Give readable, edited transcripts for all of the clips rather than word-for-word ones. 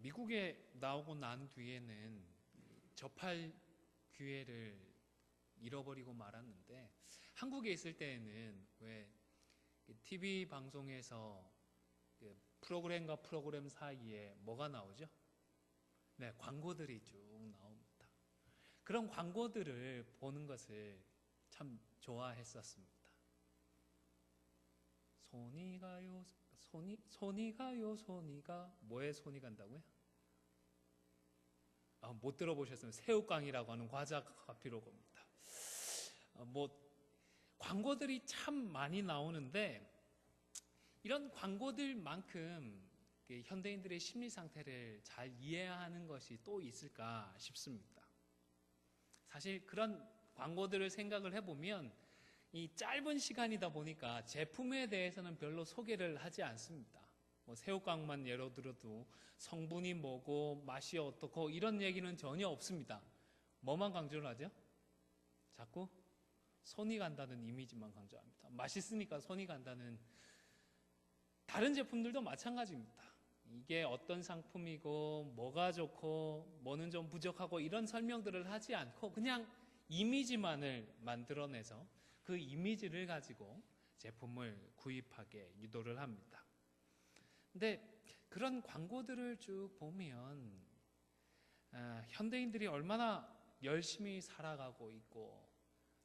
미국에 나오고 난 뒤에는 접할 기회를 잃어버리고 말았는데, 한국에 있을 때에는 왜 TV 방송에서 그 프로그램과 프로그램 사이에 뭐가 나오죠? 네, 광고들이 쭉 나옵니다. 그런 광고들을 보는 것을 참 좋아했었습니다. 손이 가요, 손이 가요, 손이 가. 뭐에 손이 간다고요? 못 들어보셨으면 새우깡이라고 하는 과자 카피로고입니다. 광고들이 참 많이 나오는데, 이런 광고들만큼 현대인들의 심리 상태를 잘 이해하는 것이 또 있을까 싶습니다. 사실 그런 광고들을 생각을 해보면 이 짧은 시간이다 보니까 제품에 대해서는 별로 소개를 하지 않습니다. 새우깡만 예로 들어도 성분이 뭐고 맛이 어떻고 이런 얘기는 전혀 없습니다. 뭐만 강조를 하죠? 자꾸 손이 간다는 이미지만 강조합니다. 맛있으니까 손이 간다는. 다른 제품들도 마찬가지입니다. 이게 어떤 상품이고 뭐가 좋고 뭐는 좀 부족하고 이런 설명들을 하지 않고 그냥 이미지만을 만들어내서 그 이미지를 가지고 제품을 구입하게 유도를 합니다. 근데 그런 광고들을 쭉 보면 현대인들이 얼마나 열심히 살아가고 있고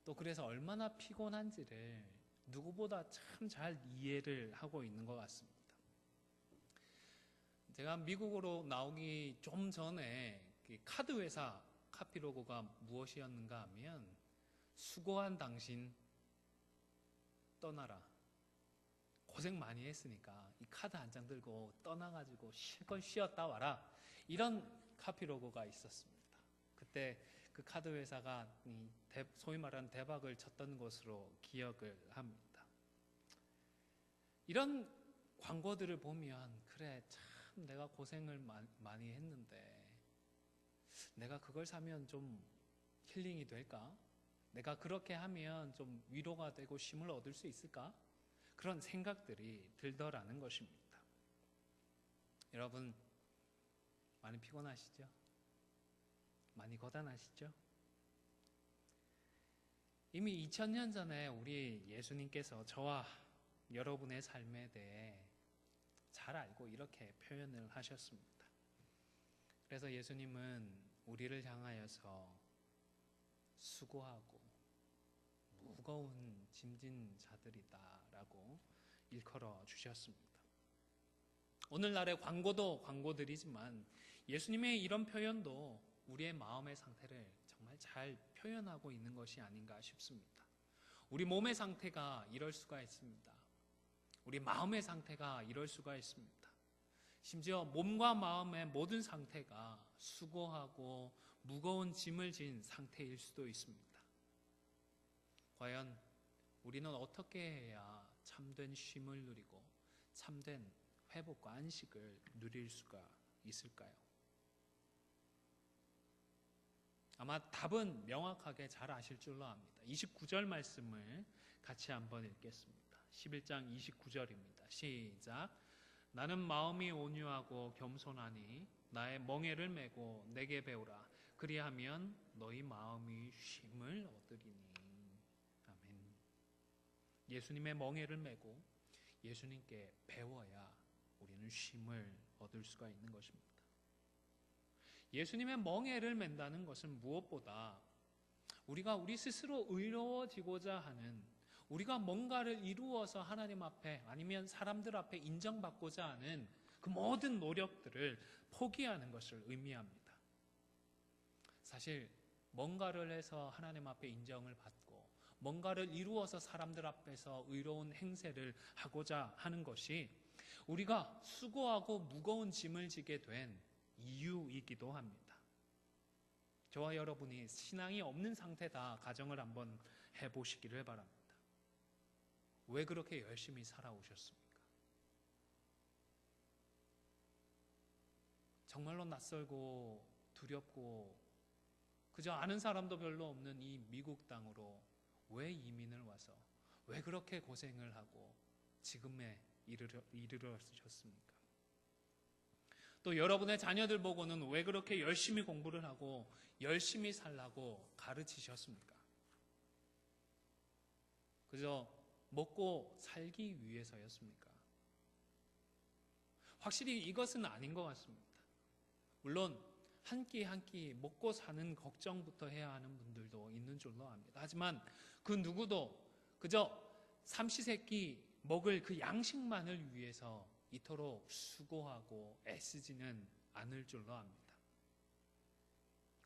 또 그래서 얼마나 피곤한지를 누구보다 참 잘 이해를 하고 있는 것 같습니다. 제가 미국으로 나오기 좀 전에 카드 회사 카피로고가 무엇이었는가 하면 수고한 당신 떠나라. 고생 많이 했으니까 이 카드 한 장 들고 떠나가지고 실컷 쉬었다 와라. 이런 카피로고가 있었습니다. 그때 그 카드 회사가 소위 말하는 대박을 쳤던 것으로 기억을 합니다. 이런 광고들을 보면 그래 참 내가 고생을 많이 했는데 내가 그걸 사면 좀 힐링이 될까? 내가 그렇게 하면 좀 위로가 되고 힘을 얻을 수 있을까? 그런 생각들이 들더라는 것입니다. 여러분 많이 피곤하시죠? 많이 고단하시죠? 이미 2000년 전에 우리 예수님께서 저와 여러분의 삶에 대해 잘 알고 이렇게 표현을 하셨습니다. 그래서 예수님은 우리를 향하여서 수고하고 무거운 짐진 자들이다 라고 일컬어 주셨습니다. 오늘날의 광고도 광고들이지만 예수님의 이런 표현도 우리의 마음의 상태를 정말 잘 표현하고 있는 것이 아닌가 싶습니다. 우리 몸의 상태가 이럴 수가 있습니다. 우리 마음의 상태가 이럴 수가 있습니다. 심지어 몸과 마음의 모든 상태가 수고하고 무거운 짐을 진 상태일 수도 있습니다. 과연 우리는 어떻게 해야 참된 쉼을 누리고 참된 회복과 안식을 누릴 수가 있을까요? 아마 답은 명확하게 잘 아실 줄로 압니다. 29절 말씀을 같이 한번 읽겠습니다. 11장 29절입니다. 시작. 나는 마음이 온유하고 겸손하니 나의 멍에를 메고 내게 배우라. 그리하면 너희 마음이 쉼을 얻으리니. 아멘. 예수님의 멍에를 메고 예수님께 배워야 우리는 쉼을 얻을 수가 있는 것입니다. 예수님의 멍에를 맨다는 것은 무엇보다 우리가 우리 스스로 의로워지고자 하는, 우리가 뭔가를 이루어서 하나님 앞에 아니면 사람들 앞에 인정받고자 하는 그 모든 노력들을 포기하는 것을 의미합니다. 사실 뭔가를 해서 하나님 앞에 인정을 받고 뭔가를 이루어서 사람들 앞에서 의로운 행세를 하고자 하는 것이 우리가 수고하고 무거운 짐을 지게 된 이유이기도 합니다. 저와 여러분이 신앙이 없는 상태다 가정을 한번 해보시기를 바랍니다. 왜 그렇게 열심히 살아오셨습니까? 정말로 낯설고 두렵고 그저 아는 사람도 별로 없는 이 미국 땅으로 왜 이민을 와서 왜 그렇게 고생을 하고 지금에 이르렀습니까? 또 여러분의 자녀들 보고는 왜 그렇게 열심히 공부를 하고 열심히 살라고 가르치셨습니까? 그저 먹고 살기 위해서였습니까? 확실히 이것은 아닌 것 같습니다. 물론 한 끼 한 끼 먹고 사는 걱정부터 해야 하는 분들도 있는 줄로 압니다. 하지만 그 누구도 그저 삼시세끼 먹을 그 양식만을 위해서 이토록 수고하고 애쓰지는 않을 줄로 압니다.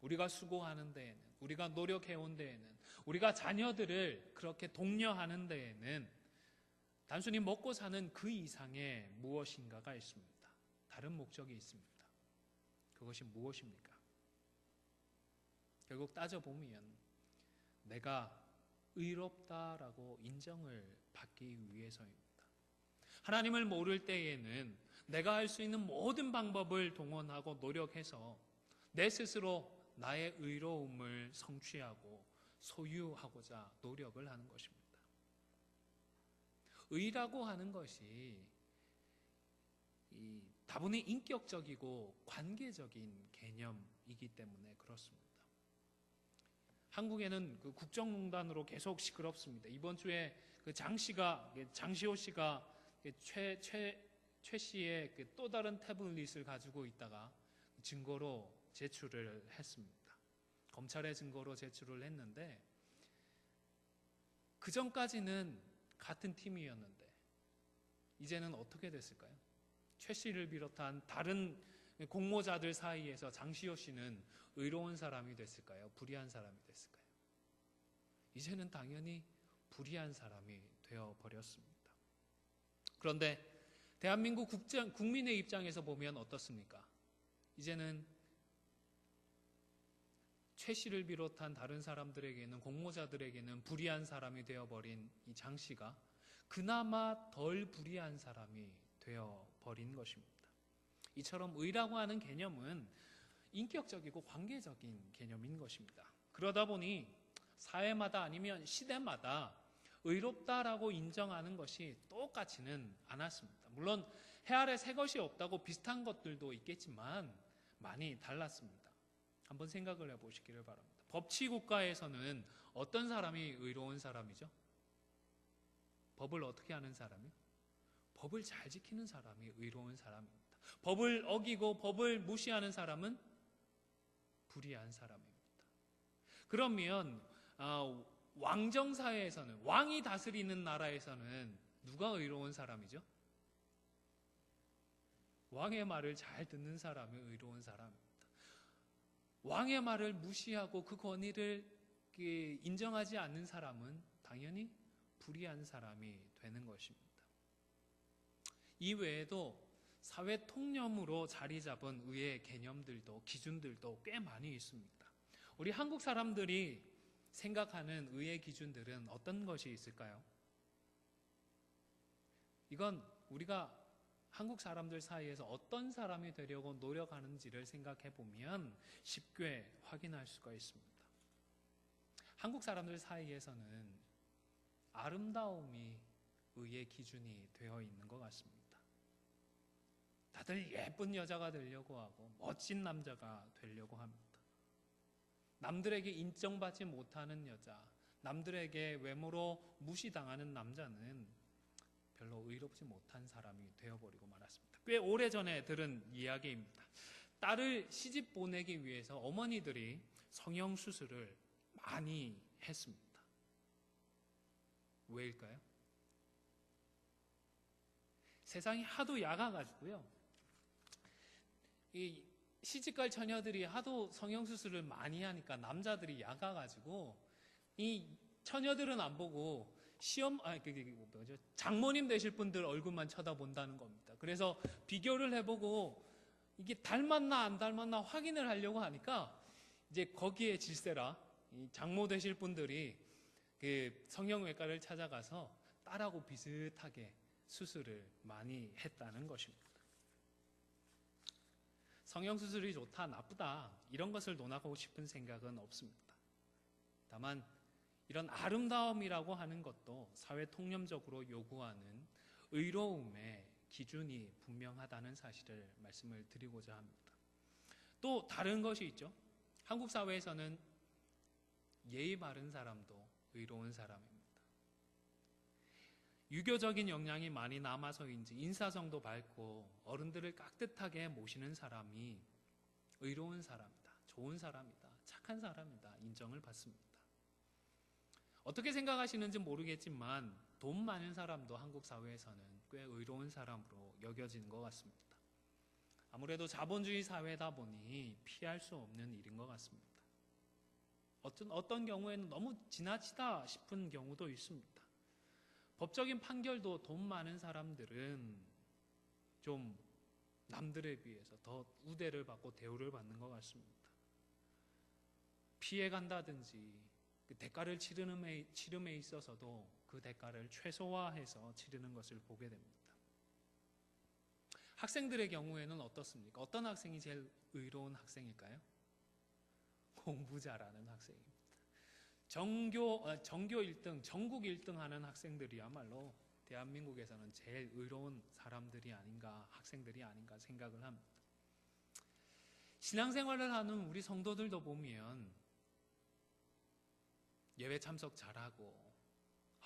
우리가 수고하는 데에는, 우리가 노력해온 데에는, 우리가 자녀들을 그렇게 독려하는 데에는 단순히 먹고 사는 그 이상의 무엇인가가 있습니다. 다른 목적이 있습니다. 그것이 무엇입니까? 결국 따져보면 내가 의롭다라고 인정을 받기 위해서입니다. 하나님을 모를 때에는 내가 할 수 있는 모든 방법을 동원하고 노력해서 내 스스로 나의 의로움을 성취하고 소유하고자 노력을 하는 것입니다. 의라고 하는 것이 다분히 인격적이고 관계적인 개념이기 때문에 그렇습니다. 한국에는 그 국정농단으로 계속 시끄럽습니다. 이번 주에 그 장시호 씨가 최 씨의 그 또 다른 태블릿을 가지고 있다가 증거로 제출을 했습니다. 검찰의 증거로 제출을 했는데 그 전까지는 같은 팀이었는데 이제는 어떻게 됐을까요? 최 씨를 비롯한 다른 공모자들 사이에서 장시호 씨는 의로운 사람이 됐을까요? 불의한 사람이 됐을까요? 이제는 당연히 불의한 사람이 되어버렸습니다. 그런데 대한민국 국민의 입장에서 보면 어떻습니까? 이제는 최 씨를 비롯한 다른 사람들에게는, 공모자들에게는 불의한 사람이 되어버린 이 장 씨가 그나마 덜 불의한 사람이 되어버린 것입니다. 이처럼 의라고 하는 개념은 인격적이고 관계적인 개념인 것입니다. 그러다 보니 사회마다 아니면 시대마다 의롭다라고 인정하는 것이 똑같지는 않았습니다. 물론 해 아래 새 것이 없다고 비슷한 것들도 있겠지만 많이 달랐습니다. 한번 생각을 해보시기를 바랍니다. 법치국가에서는 어떤 사람이 의로운 사람이죠? 법을 어떻게 하는 사람이요? 법을 잘 지키는 사람이 의로운 사람입니다. 법을 어기고 법을 무시하는 사람은 불의한 사람입니다. 그러면 왕정사회에서는, 왕이 다스리는 나라에서는 누가 의로운 사람이죠? 왕의 말을 잘 듣는 사람이 의로운 사람입니다. 왕의 말을 무시하고 그 권위를 인정하지 않는 사람은 당연히 불의한 사람이 되는 것입니다. 이 외에도 사회 통념으로 자리 잡은 의의 개념들도 기준들도 꽤 많이 있습니다. 우리 한국 사람들이 생각하는 의의 기준들은 어떤 것이 있을까요? 이건 우리가 한국 사람들 사이에서 어떤 사람이 되려고 노력하는지를 생각해 보면 쉽게 확인할 수가 있습니다. 한국 사람들 사이에서는 아름다움이 의의 기준이 되어 있는 것 같습니다. 다들 예쁜 여자가 되려고 하고 멋진 남자가 되려고 합니다. 남들에게 인정받지 못하는 여자, 남들에게 외모로 무시당하는 남자는 별로 의롭지 못한 사람이 되어버리고 말았습니다. 꽤 오래전에 들은 이야기입니다. 딸을 시집 보내기 위해서 어머니들이 성형수술을 많이 했습니다. 왜일까요? 세상이 하도 야가가지고요. 이 시집갈 처녀들이 하도 성형수술을 많이 하니까 남자들이 야가가지고 이 처녀들은 안 보고 장모님 되실 분들 얼굴만 쳐다본다는 겁니다. 그래서 비교를 해보고 이게 닮았나 안 닮았나 확인을 하려고 하니까 이제 거기에 질세라 장모 되실 분들이 그 성형외과를 찾아가서 딸하고 비슷하게 수술을 많이 했다는 것입니다. 성형수술이 좋다, 나쁘다 이런 것을 논하고 싶은 생각은 없습니다. 다만 이런 아름다움이라고 하는 것도 사회 통념적으로 요구하는 의로움의 기준이 분명하다는 사실을 말씀을 드리고자 합니다. 또 다른 것이 있죠. 한국 사회에서는 예의 바른 사람도 의로운 사람입니다. 유교적인 영향이 많이 남아서인지 인사성도 밝고 어른들을 깍듯하게 모시는 사람이 의로운 사람이다, 좋은 사람이다, 착한 사람이다 인정을 받습니다. 어떻게 생각하시는지 모르겠지만 돈 많은 사람도 한국 사회에서는 꽤 의로운 사람으로 여겨지는 것 같습니다. 아무래도 자본주의 사회다 보니 피할 수 없는 일인 것 같습니다. 어떤 경우에는 너무 지나치다 싶은 경우도 있습니다. 법적인 판결도 돈 많은 사람들은 좀 남들에 비해서 더 우대를 받고 대우를 받는 것 같습니다. 피해간다든지 그 대가를 치름에 있어서도 그 대가를 최소화해서 치르는 것을 보게 됩니다. 학생들의 경우에는 어떻습니까? 어떤 학생이 제일 의로운 학생일까요? 공부 잘하는 학생입니다. 전교 1등, 전국 1등 하는 학생들이야말로 대한민국에서는 제일 의로운 사람들이 아닌가, 학생들이 아닌가 생각을 합니다. 신앙생활을 하는 우리 성도들도 보면 예배 참석 잘하고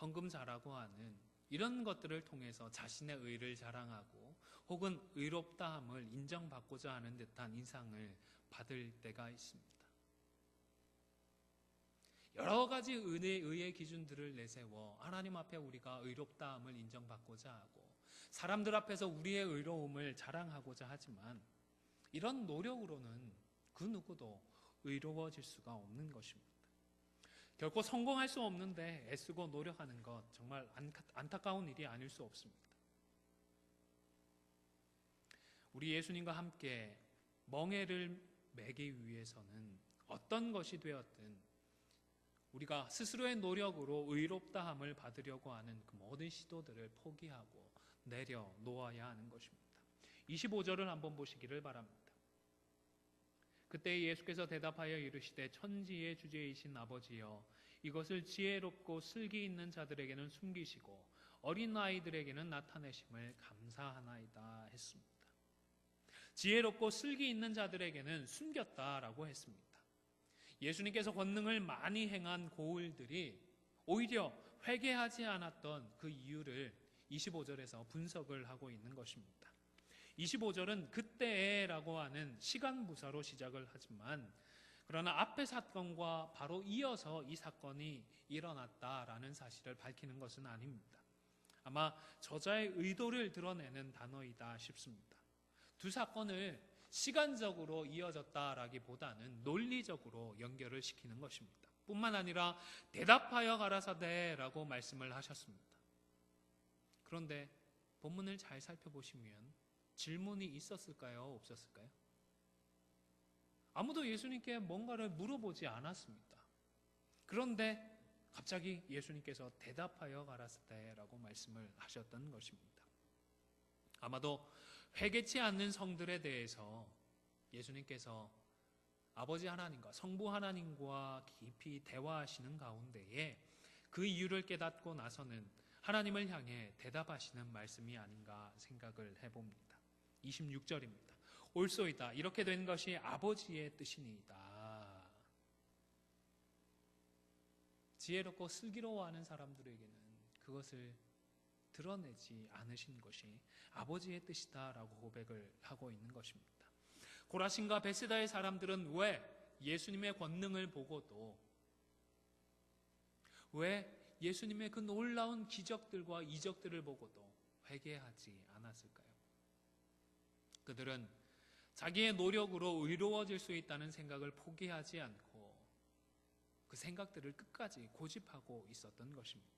헌금 잘하고 하는 이런 것들을 통해서 자신의 의를 자랑하고 혹은 의롭다함을 인정받고자 하는 듯한 인상을 받을 때가 있습니다. 여러 가지 의의 기준들을 내세워 하나님 앞에 우리가 의롭다함을 인정받고자 하고 사람들 앞에서 우리의 의로움을 자랑하고자 하지만 이런 노력으로는 그 누구도 의로워질 수가 없는 것입니다. 결코 성공할 수 없는데 애쓰고 노력하는 것 정말 안타까운 일이 아닐 수 없습니다. 우리 예수님과 함께 멍에를 매기 위해서는 어떤 것이 되었든 우리가 스스로의 노력으로 의롭다함을 받으려고 하는 그 모든 시도들을 포기하고 내려놓아야 하는 것입니다. 25절을 한번 보시기를 바랍니다. 그때 예수께서 대답하여 이르시되 천지의 주제이신 아버지여 이것을 지혜롭고 슬기 있는 자들에게는 숨기시고 어린 아이들에게는 나타내심을 감사하나이다 했습니다. 지혜롭고 슬기 있는 자들에게는 숨겼다라고 했습니다. 예수님께서 권능을 많이 행한 고을들이 오히려 회개하지 않았던 그 이유를 25절에서 분석을 하고 있는 것입니다. 25절은 그때라고 하는 시간 부사로 시작을 하지만 그러나 앞의 사건과 바로 이어서 이 사건이 일어났다라는 사실을 밝히는 것은 아닙니다. 아마 저자의 의도를 드러내는 단어이다 싶습니다. 두 사건을 시간적으로 이어졌다라기보다는 논리적으로 연결을 시키는 것입니다. 뿐만 아니라 대답하여 가라사대라고 말씀을 하셨습니다. 그런데 본문을 잘 살펴보시면 질문이 있었을까요? 없었을까요? 아무도 예수님께 뭔가를 물어보지 않았습니다. 그런데 갑자기 예수님께서 대답하여 가라사대라고 말씀을 하셨던 것입니다. 아마도 회개치 않는 성들에 대해서 예수님께서 아버지 하나님과 성부 하나님과 깊이 대화하시는 가운데에 그 이유를 깨닫고 나서는 하나님을 향해 대답하시는 말씀이 아닌가 생각을 해봅니다. 26절입니다. 옳소이다. 이렇게 된 것이 아버지의 뜻이니이다. 지혜롭고 슬기로워하는 사람들에게는 그것을 드러내지 않으신 것이 아버지의 뜻이다라고 고백을 하고 있는 것입니다. 고라신과 베세다의 사람들은 왜 예수님의 권능을 보고도 왜 예수님의 그 놀라운 기적들과 이적들을 보고도 회개하지 않았을까요? 그들은 자기의 노력으로 의로워질 수 있다는 생각을 포기하지 않고 그 생각들을 끝까지 고집하고 있었던 것입니다.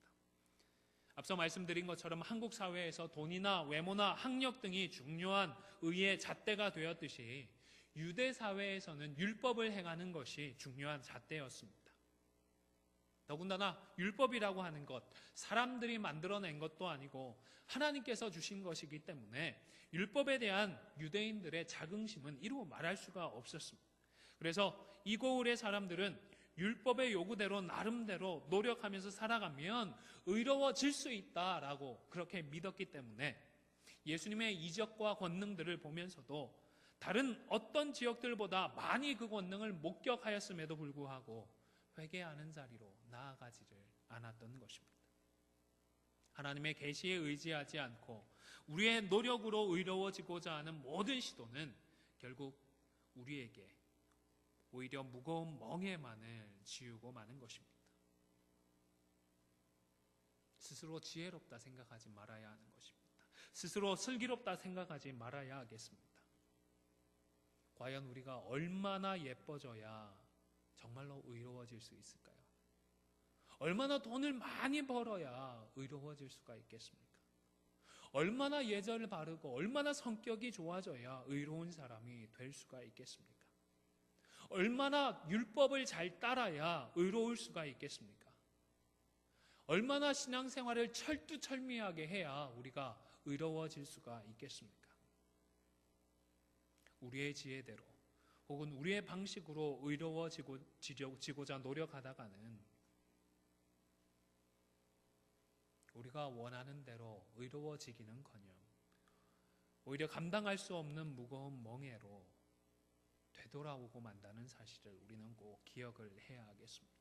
앞서 말씀드린 것처럼 한국 사회에서 돈이나 외모나 학력 등이 중요한 의의 잣대가 되었듯이 유대 사회에서는 율법을 행하는 것이 중요한 잣대였습니다. 더군다나 율법이라고 하는 것, 사람들이 만들어낸 것도 아니고 하나님께서 주신 것이기 때문에 율법에 대한 유대인들의 자긍심은 이루 말할 수가 없었습니다. 그래서 이 고을의 사람들은 율법의 요구대로 나름대로 노력하면서 살아가면 의로워질 수 있다라고 그렇게 믿었기 때문에 예수님의 이적과 권능들을 보면서도 다른 어떤 지역들보다 많이 그 권능을 목격하였음에도 불구하고 회개하는 자리로 나아가지를 않았던 것입니다. 하나님의 계시에 의지하지 않고 우리의 노력으로 의로워지고자 하는 모든 시도는 결국 우리에게 오히려 무거운 멍에만을 지우고 마는 것입니다. 스스로 지혜롭다 생각하지 말아야 하는 것입니다. 스스로 슬기롭다 생각하지 말아야 하겠습니다. 과연 우리가 얼마나 예뻐져야 정말로 의로워질 수 있을까요? 얼마나 돈을 많이 벌어야 의로워질 수가 있겠습니까? 얼마나 예절을 바르고 얼마나 성격이 좋아져야 의로운 사람이 될 수가 있겠습니까? 얼마나 율법을 잘 따라야 의로울 수가 있겠습니까? 얼마나 신앙생활을 철두철미하게 해야 우리가 의로워질 수가 있겠습니까? 우리의 지혜대로 혹은 우리의 방식으로 의로워지고자 노력하다가는 우리가 원하는 대로 의로워지기는커녕 오히려 감당할 수 없는 무거운 멍에로 되돌아오고 만다는 사실을 우리는 꼭 기억을 해야 하겠습니다.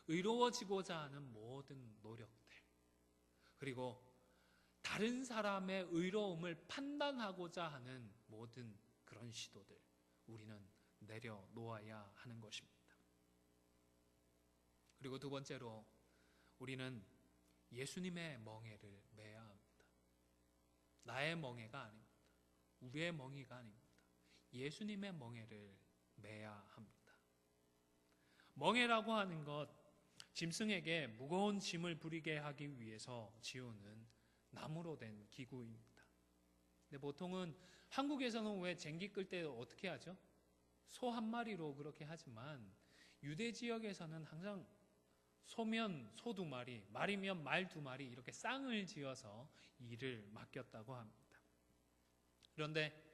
의로워지고자 하는 모든 노력들, 그리고 다른 사람의 의로움을 판단하고자 하는 모든 그런 시도들, 우리는 내려놓아야 하는 것입니다. 그리고 두 번째로 우리는 예수님의 멍에를 매야 합니다. 나의 멍에가 아닙니다. 우리의 멍에가 아닙니다. 예수님의 멍에를 매야 합니다. 멍에라고 하는 것, 짐승에게 무거운 짐을 부리게 하기 위해서 지우는 나무로 된 기구입니다. 근데 보통은 한국에서는 왜 쟁기 끌 때 어떻게 하죠? 소 한 마리로 그렇게 하지만 유대 지역에서는 항상 소면 소 2마리, 말이면 말 2마리 이렇게 쌍을 지어서 일을 맡겼다고 합니다. 그런데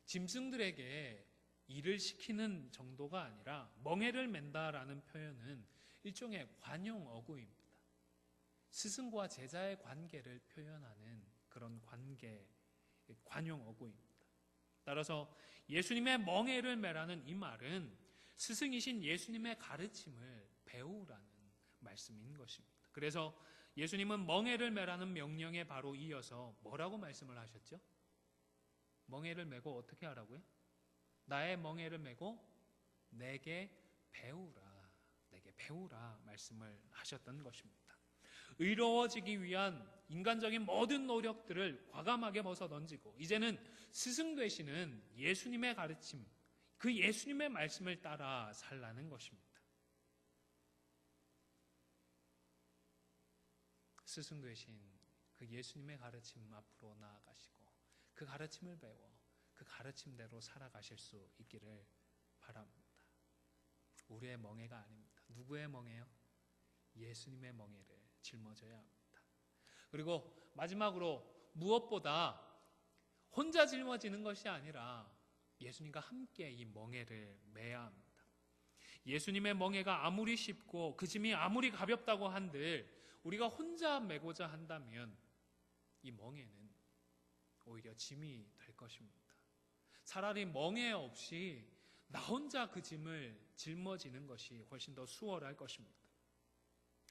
짐승들에게 일을 시키는 정도가 아니라 멍에를 맨다라는 표현은 일종의 관용 어구입니다. 스승과 제자의 관계를 표현하는 그런 관용 어구입니다. 따라서 예수님의 멍에를 매라는 이 말은 스승이신 예수님의 가르침을 배우라는 말씀인 것입니다. 그래서 예수님은 멍에를 매라는 명령에 바로 이어서 뭐라고 말씀을 하셨죠? 멍에를 메고 어떻게 하라고요? 나의 멍에를 메고 내게 배우라 말씀을 하셨던 것입니다. 의로워지기 위한 인간적인 모든 노력들을 과감하게 벗어던지고 이제는 스승 되시는 예수님의 가르침, 그 예수님의 말씀을 따라 살라는 것입니다. 스승 되신 그 예수님의 가르침 앞으로 나아가시고 그 가르침을 배워 그 가르침대로 살아가실 수 있기를 바랍니다. 우리의 멍에가 아닙니다. 누구의 멍에요? 예수님의 멍에를 짊어져야 합니다. 그리고 마지막으로 무엇보다 혼자 짊어지는 것이 아니라 예수님과 함께 이 멍에를 매야 합니다. 예수님의 멍에가 아무리 쉽고 그 짐이 아무리 가볍다고 한들 우리가 혼자 메고자 한다면 이 멍에는 오히려 짐이 될 것입니다. 차라리 멍에 없이 나 혼자 그 짐을 짊어지는 것이 훨씬 더 수월할 것입니다.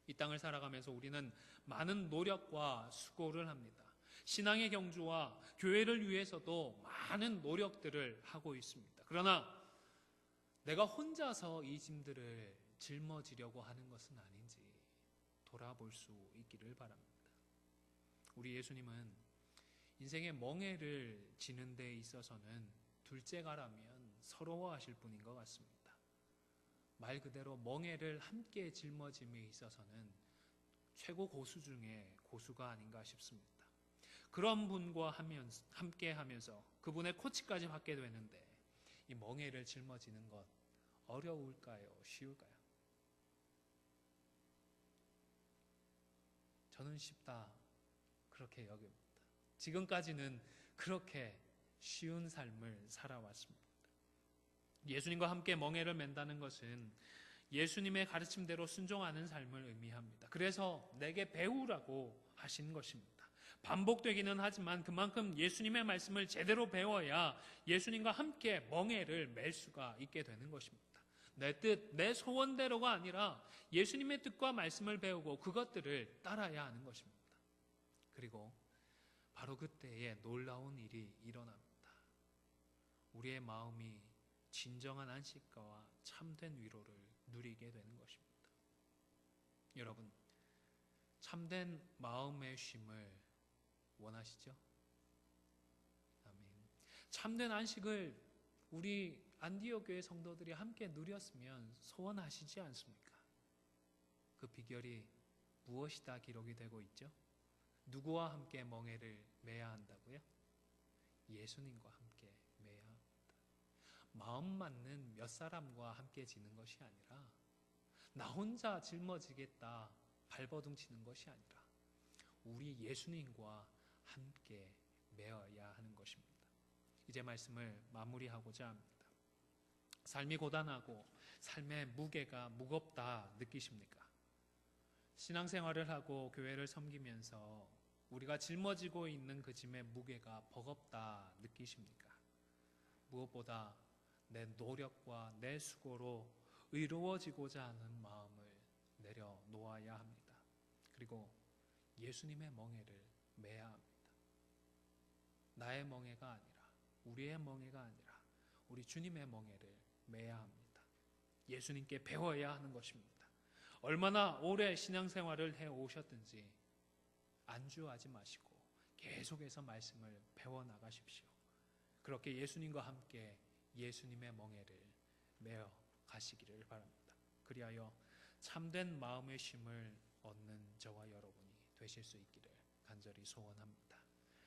이 땅을 살아가면서 우리는 많은 노력과 수고를 합니다. 신앙의 경주와 교회를 위해서도 많은 노력들을 하고 있습니다. 그러나 내가 혼자서 이 짐들을 짊어지려고 하는 것은 아닌지 돌아볼 수 있기를 바랍니다. 우리 예수님은 인생의 멍에를 지는 데 있어서는 둘째가라면 서러워하실 분인 것 같습니다. 말 그대로 멍에를 함께 짊어짐에 있어서는 최고 고수 중에 고수가 아닌가 싶습니다. 그런 분과 함께 하면서 그분의 코치까지 받게 되는데 이 멍에를 짊어지는 것 어려울까요? 쉬울까요? 저는 쉽다 그렇게 여깁니다. 지금까지는 그렇게 쉬운 삶을 살아왔습니다. 예수님과 함께 멍에를 맨다는 것은 예수님의 가르침대로 순종하는 삶을 의미합니다. 그래서 내게 배우라고 하신 것입니다. 반복되기는 하지만 그만큼 예수님의 말씀을 제대로 배워야 예수님과 함께 멍에를 맬 수가 있게 되는 것입니다. 내 뜻, 내 소원대로가 아니라 예수님의 뜻과 말씀을 배우고 그것들을 따라야 하는 것입니다. 그리고 바로 그때에 놀라운 일이 일어납니다. 우리의 마음이 진정한 안식과 참된 위로를 누리게 되는 것입니다. 여러분, 참된 마음의 쉼을 원하시죠? 아멘. 참된 안식을 우리 안디옥 교회 성도들이 함께 누렸으면 소원하시지 않습니까? 그 비결이 무엇이다 기록이 되고 있죠? 누구와 함께 멍에를 매야 한다고요? 예수님과 함께 매야 합니다. 마음 맞는 몇 사람과 함께 지는 것이 아니라 나 혼자 짊어지겠다 발버둥 치는 것이 아니라 우리 예수님과 함께 매어야 하는 것입니다. 이제 말씀을 마무리하고자 합니다. 삶이 고단하고 삶의 무게가 무겁다 느끼십니까? 신앙생활을 하고 교회를 섬기면서 우리가 짊어지고 있는 그 짐의 무게가 버겁다 느끼십니까? 무엇보다 내 노력과 내 수고로 의로워지고자 하는 마음을 내려놓아야 합니다. 그리고 예수님의 멍에를 매야 합니다. 나의 멍에가 아니라 우리의 멍에가 아니라 우리 주님의 멍에를 매야 합니다. 예수님께 배워야 하는 것입니다. 얼마나 오래 신앙생활을 해오셨든지 안주하지 마시고 계속해서 말씀을 배워나가십시오. 그렇게 예수님과 함께 예수님의 멍에를 메어 가시기를 바랍니다. 그리하여 참된 마음의 쉼을 얻는 저와 여러분이 되실 수 있기를 간절히 소원합니다.